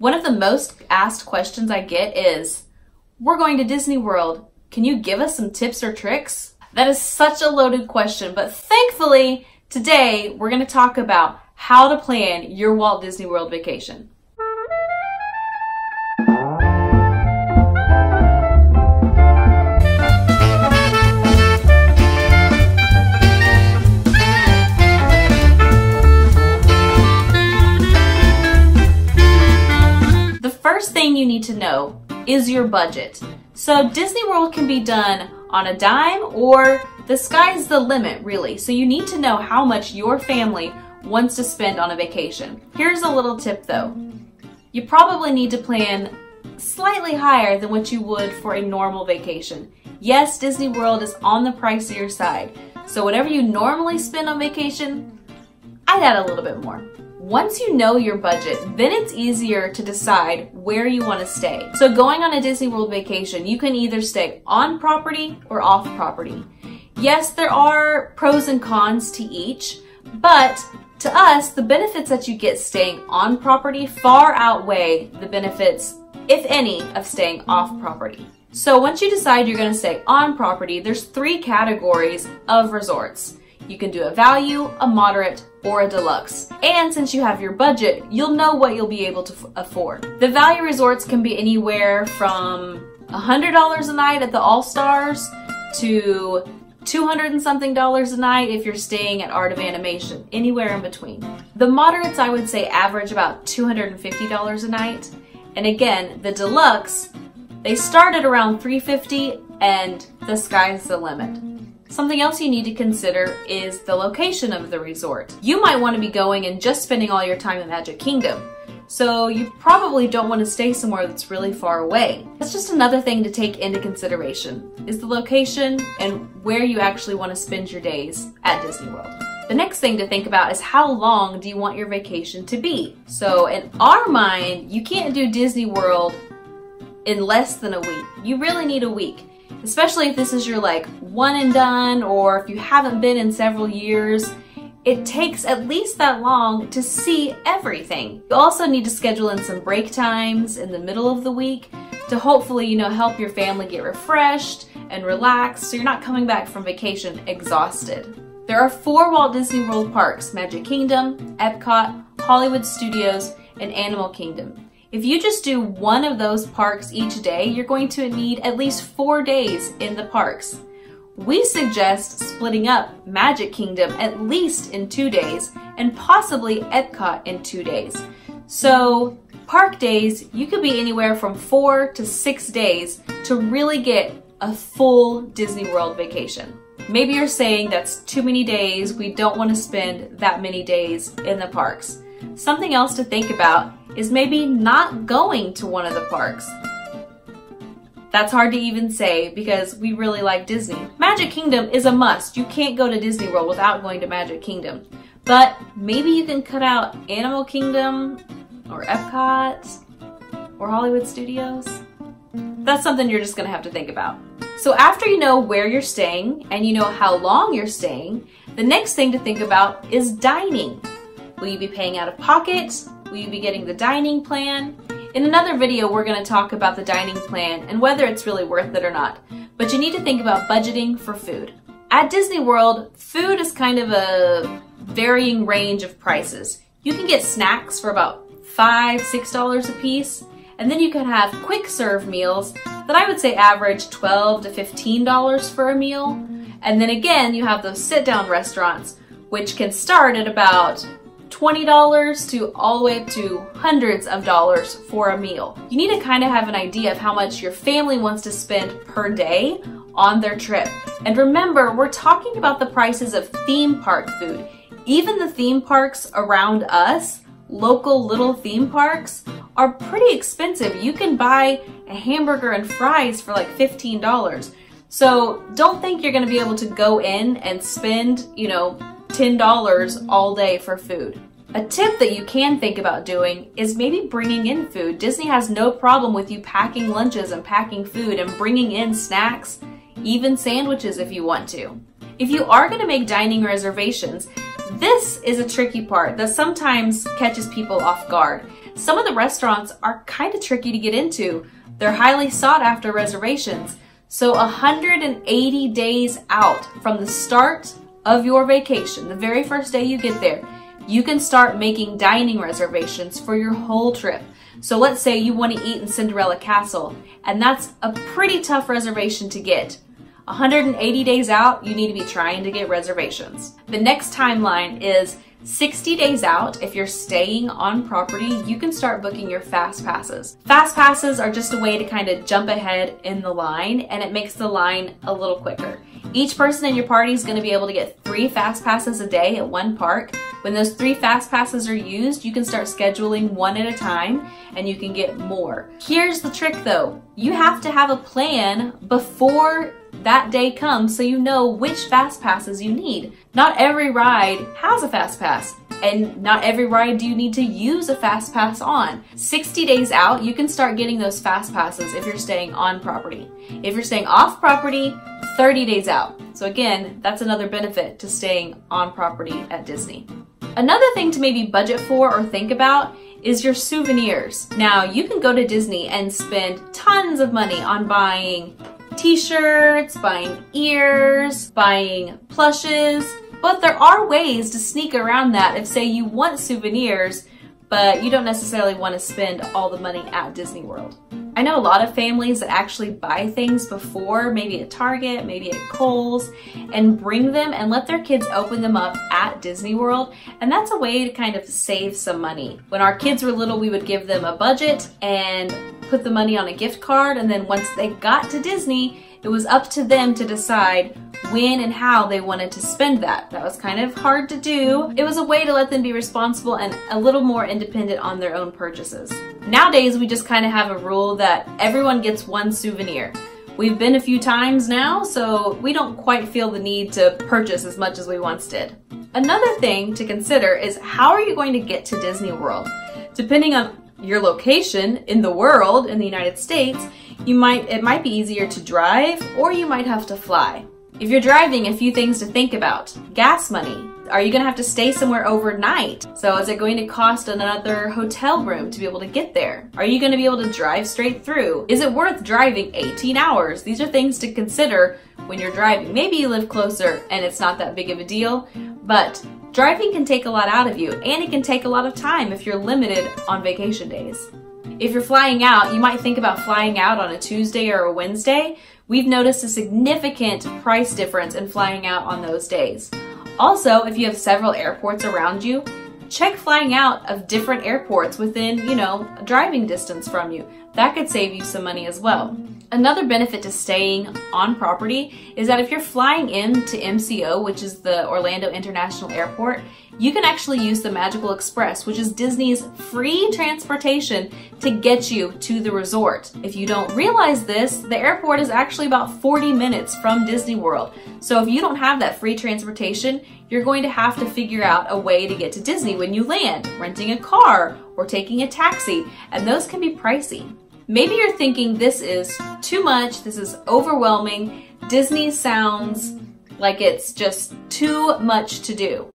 One of the most asked questions I get is, we're going to Disney World. Can you give us some tips or tricks? That is such a loaded question, but thankfully, today we're going to talk about how to plan your Walt Disney World vacation. The first thing you need to know is your budget. So Disney World can be done on a dime or the sky's the limit, really. So you need to know how much your family wants to spend on a vacation. Here's a little tip though. You probably need to plan slightly higher than what you would for a normal vacation. Yes, Disney World is on the pricier side. So whatever you normally spend on vacation, I'd add a little bit more. Once you know your budget, then it's easier to decide where you want to stay. So going on a Disney World vacation, you can either stay on property or off property. Yes, there are pros and cons to each, but to us, the benefits that you get staying on property far outweigh the benefits, if any, of staying off property. So once you decide you're going to stay on property, there's 3 categories of resorts. You can do a value, a moderate, or a deluxe. And since you have your budget, you'll know what you'll be able to afford. The value resorts can be anywhere from $100 a night at the All-Stars to $200 and something a night if you're staying at Art of Animation, anywhere in between. The moderates, I would say, average about $250 a night. And again, the deluxe, they start at around $350 and the sky's the limit. Something else you need to consider is the location of the resort. You might want to be going and just spending all your time in Magic Kingdom, so you probably don't want to stay somewhere that's really far away. That's just another thing to take into consideration, is the location and where you actually want to spend your days at Disney World. The next thing to think about is how long do you want your vacation to be? So in our mind, you can't do Disney World in less than a week. You really need a week. Especially if this is your one and done, or if you haven't been in several years, it takes at least that long to see everything. You also need to schedule in some break times in the middle of the week to hopefully, help your family get refreshed and relaxed so you're not coming back from vacation exhausted. There are 4 Walt Disney World parks: Magic Kingdom, Epcot, Hollywood Studios, and Animal Kingdom. If you just do one of those parks each day, you're going to need at least 4 days in the parks. We suggest splitting up Magic Kingdom at least in 2 days and possibly Epcot in 2 days. So park days, you could be anywhere from 4 to 6 days to really get a full Disney World vacation. Maybe you're saying that's too many days, we don't want to spend that many days in the parks. Something else to think about is maybe not going to one of the parks. That's hard to even say because we really like Disney. Magic Kingdom is a must. You can't go to Disney World without going to Magic Kingdom. But maybe you can cut out Animal Kingdom or Epcot or Hollywood Studios. That's something you're just gonna have to think about. So after you know where you're staying and you know how long you're staying, the next thing to think about is dining. Will you be paying out of pocket? Will you be getting the dining plan? In another video, we're going to talk about the dining plan and whether it's really worth it or not. But you need to think about budgeting for food. At Disney World, food is kind of a varying range of prices. You can get snacks for about $5, $6 a piece, and then you can have quick serve meals that I would say average $12 to $15 for a meal. And then again, you have those sit-down restaurants, which can start at about $20 to all the way up to hundreds of dollars for a meal. You need to kind of have an idea of how much your family wants to spend per day on their trip. And remember, we're talking about the prices of theme park food. Even the theme parks around us, local little theme parks, are pretty expensive. You can buy a hamburger and fries for like $15. So don't think you're gonna be able to go in and spend, $10 all day for food. A tip that you can think about doing is maybe bringing in food. Disney has no problem with you packing lunches and packing food and bringing in snacks, even sandwiches if you want to. If you are going to make dining reservations, this is a tricky part that sometimes catches people off guard. Some of the restaurants are kind of tricky to get into. They're highly sought after reservations. So 180 days out from the start of your vacation, the very first day you get there, you can start making dining reservations for your whole trip. So let's say you want to eat in Cinderella Castle, and that's a pretty tough reservation to get. 180 days out, you need to be trying to get reservations. The next timeline is 60 days out. If you're staying on property, you can start booking your fast passes. Fast passes are just a way to kind of jump ahead in the line, and it makes the line a little quicker. Each person in your party is going to be able to get 3 fast passes a day at one park. When those 3 fast passes are used, you can start scheduling one at a time and you can get more. Here's the trick though. You have to have a plan before that day comes so you know which fast passes you need. Not every ride has a fast pass, and not every ride do you need to use a fast pass on. 60 days out, you can start getting those fast passes if you're staying on property. If you're staying off property, 30 days out. So again, that's another benefit to staying on property at Disney. Another thing to maybe budget for or think about is your souvenirs. Now, you can go to Disney and spend tons of money on buying t-shirts, buying ears, buying plushes, but there are ways to sneak around that if, say, you want souvenirs, but you don't necessarily want to spend all the money at Disney World. I know a lot of families that actually buy things before, maybe at Target, maybe at Kohl's, and bring them and let their kids open them up at Disney World, and that's a way to kind of save some money. When our kids were little, we would give them a budget and put the money on a gift card, and then once they got to Disney, it was up to them to decide when and how they wanted to spend that. That was kind of hard to do. It was a way to let them be responsible and a little more independent on their own purchases. Nowadays, we just kind of have a rule that everyone gets one souvenir. We've been a few times now, so we don't quite feel the need to purchase as much as we once did. Another thing to consider is how are you going to get to Disney World? Depending on your location in the world, in the United States, it might be easier to drive or you might have to fly. If you're driving, a few things to think about. Gas money. Are you gonna have to stay somewhere overnight? So is it going to cost another hotel room to be able to get there? Are you gonna be able to drive straight through? Is it worth driving 18 hours? These are things to consider when you're driving. Maybe you live closer and it's not that big of a deal, but driving can take a lot out of you, and it can take a lot of time if you're limited on vacation days. If you're flying out, you might think about flying out on a Tuesday or a Wednesday. We've noticed a significant price difference in flying out on those days. Also, if you have several airports around you, check flying out of different airports within, a driving distance from you. That could save you some money as well. Another benefit to staying on property is that if you're flying into MCO, which is the Orlando International Airport, you can actually use the Magical Express, which is Disney's free transportation to get you to the resort. If you don't realize this, the airport is actually about 40 minutes from Disney World. So if you don't have that free transportation, you're going to have to figure out a way to get to Disney when you land, renting a car or taking a taxi, and those can be pricey. Maybe you're thinking this is too much, this is overwhelming, Disney sounds like it's just too much to do.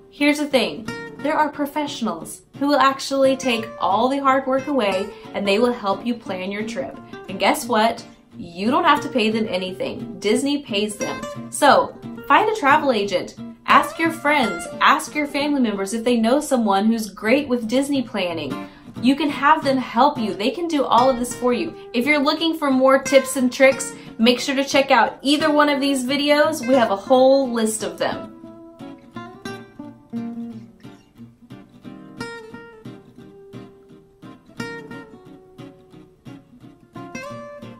Here's the thing, there are professionals who will actually take all the hard work away and they will help you plan your trip. And guess what? You don't have to pay them anything. Disney pays them. So find a travel agent. Ask your friends, ask your family members if they know someone who's great with Disney planning. You can have them help you. They can do all of this for you. If you're looking for more tips and tricks, make sure to check out either one of these videos. We have a whole list of them.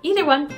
Either one.